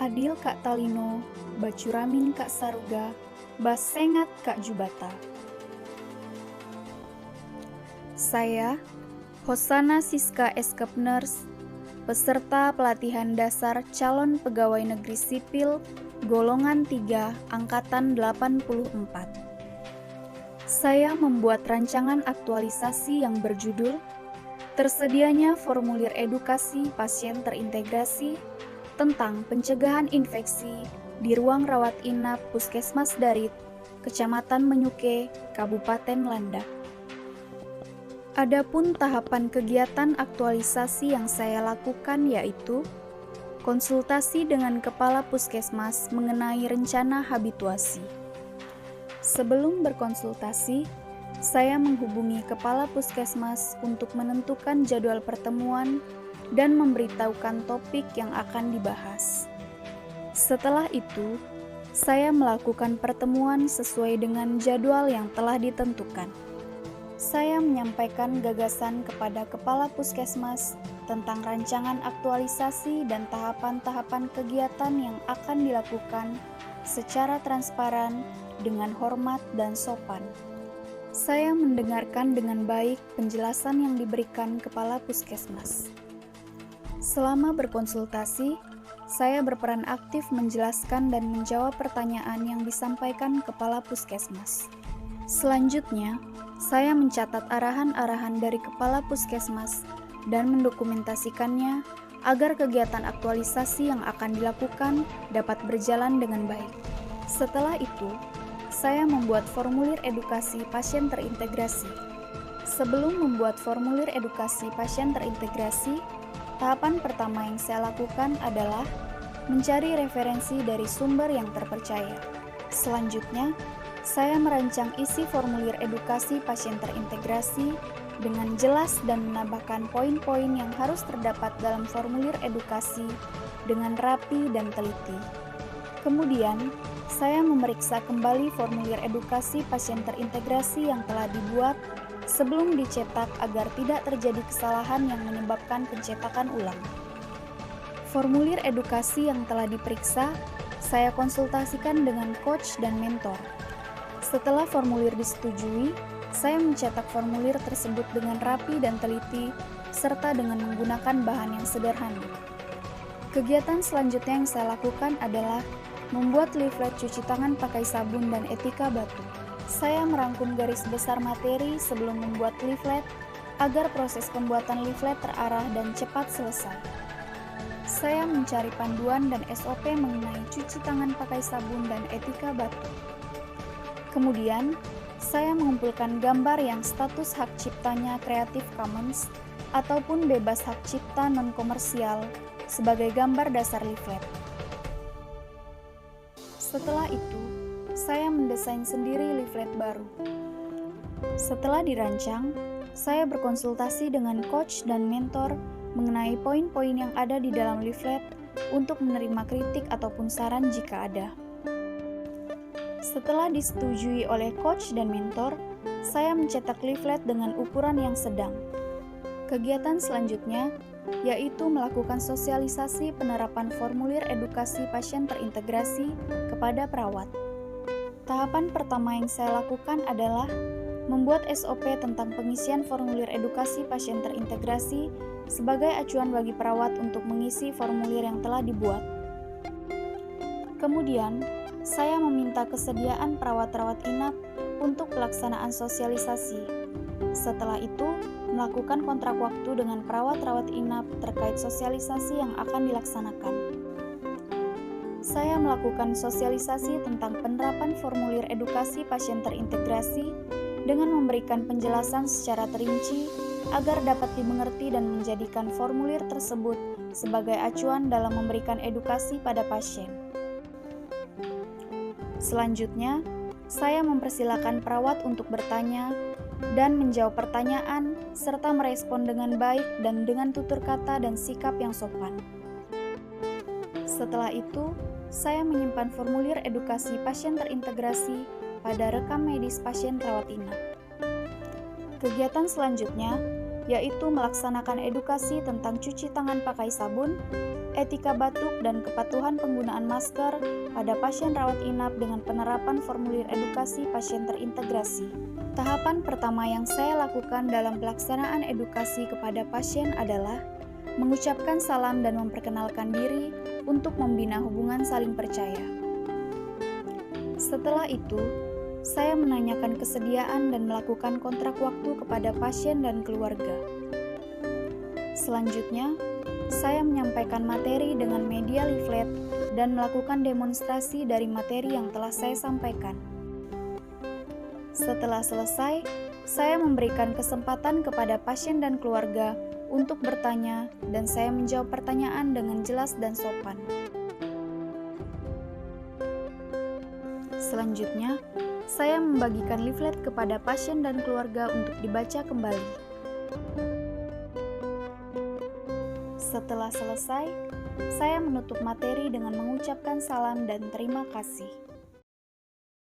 Adil Kak Talino, Bacuramin Kak Saruga, Basengat Kak Jubata. Saya, Hosana Siska Eskepners, peserta pelatihan dasar calon pegawai negeri sipil golongan 3 angkatan 84. Saya membuat rancangan aktualisasi yang berjudul Tersedianya Formulir Edukasi Pasien Terintegrasi tentang pencegahan infeksi di ruang rawat inap Puskesmas Darit, Kecamatan Menyuke, Kabupaten Landak. Adapun tahapan kegiatan aktualisasi yang saya lakukan yaitu konsultasi dengan Kepala Puskesmas mengenai rencana habituasi. Sebelum berkonsultasi, saya menghubungi Kepala Puskesmas untuk menentukan jadwal pertemuan dan memberitahukan topik yang akan dibahas. Setelah itu, saya melakukan pertemuan sesuai dengan jadwal yang telah ditentukan. Saya menyampaikan gagasan kepada Kepala Puskesmas tentang rancangan aktualisasi dan tahapan-tahapan kegiatan yang akan dilakukan secara transparan, dengan hormat dan sopan. Saya mendengarkan dengan baik penjelasan yang diberikan Kepala Puskesmas. Selama berkonsultasi, saya berperan aktif menjelaskan dan menjawab pertanyaan yang disampaikan Kepala Puskesmas. Selanjutnya, saya mencatat arahan-arahan dari Kepala Puskesmas dan mendokumentasikannya agar kegiatan aktualisasi yang akan dilakukan dapat berjalan dengan baik. Setelah itu, saya membuat formulir edukasi pasien terintegrasi. Sebelum membuat formulir edukasi pasien terintegrasi, tahapan pertama yang saya lakukan adalah mencari referensi dari sumber yang terpercaya. Selanjutnya, saya merancang isi formulir edukasi pasien terintegrasi dengan jelas dan menambahkan poin-poin yang harus terdapat dalam formulir edukasi dengan rapi dan teliti. Kemudian, saya memeriksa kembali formulir edukasi pasien terintegrasi yang telah dibuat sebelum dicetak agar tidak terjadi kesalahan yang menyebabkan pencetakan ulang. Formulir edukasi yang telah diperiksa, saya konsultasikan dengan coach dan mentor. Setelah formulir disetujui, saya mencetak formulir tersebut dengan rapi dan teliti, serta dengan menggunakan bahan yang sederhana. Kegiatan selanjutnya yang saya lakukan adalah membuat leaflet cuci tangan pakai sabun dan etika batu. Saya merangkum garis besar materi sebelum membuat leaflet agar proses pembuatan leaflet terarah dan cepat selesai. Saya mencari panduan dan SOP mengenai cuci tangan pakai sabun dan etika batu. Kemudian, saya mengumpulkan gambar yang status hak ciptanya Creative Commons ataupun bebas hak cipta non-komersial sebagai gambar dasar leaflet. Setelah itu, saya mendesain sendiri leaflet baru. Setelah dirancang, saya berkonsultasi dengan coach dan mentor mengenai poin-poin yang ada di dalam leaflet untuk menerima kritik ataupun saran jika ada. Setelah disetujui oleh coach dan mentor, saya mencetak leaflet dengan ukuran yang sedang. Kegiatan selanjutnya yaitu melakukan sosialisasi penerapan formulir edukasi pasien terintegrasi kepada perawat. Tahapan pertama yang saya lakukan adalah membuat SOP tentang pengisian formulir edukasi pasien terintegrasi sebagai acuan bagi perawat untuk mengisi formulir yang telah dibuat. Kemudian, saya meminta kesediaan perawat-rawat inap untuk pelaksanaan sosialisasi. Setelah itu, melakukan kontrak waktu dengan perawat-rawat inap terkait sosialisasi yang akan dilaksanakan. Saya melakukan sosialisasi tentang penerapan formulir edukasi pasien terintegrasi dengan memberikan penjelasan secara terinci agar dapat dimengerti dan menjadikan formulir tersebut sebagai acuan dalam memberikan edukasi pada pasien. Selanjutnya, saya mempersilakan perawat untuk bertanya dan menjawab pertanyaan serta merespon dengan baik dan dengan tutur kata dan sikap yang sopan. Setelah itu, saya menyimpan formulir edukasi pasien terintegrasi pada rekam medis pasien rawat inap. Kegiatan selanjutnya yaitu melaksanakan edukasi tentang cuci tangan pakai sabun, etika batuk dan kepatuhan penggunaan masker pada pasien rawat inap dengan penerapan formulir edukasi pasien terintegrasi. Tahapan pertama yang saya lakukan dalam pelaksanaan edukasi kepada pasien adalah mengucapkan salam dan memperkenalkan diri untuk membina hubungan saling percaya. Setelah itu, saya menanyakan kesediaan dan melakukan kontrak waktu kepada pasien dan keluarga. Selanjutnya, saya menyampaikan materi dengan media leaflet dan melakukan demonstrasi dari materi yang telah saya sampaikan. Setelah selesai, saya memberikan kesempatan kepada pasien dan keluarga untuk bertanya, dan saya menjawab pertanyaan dengan jelas dan sopan. Selanjutnya, saya membagikan leaflet kepada pasien dan keluarga untuk dibaca kembali. Setelah selesai, saya menutup materi dengan mengucapkan salam dan terima kasih.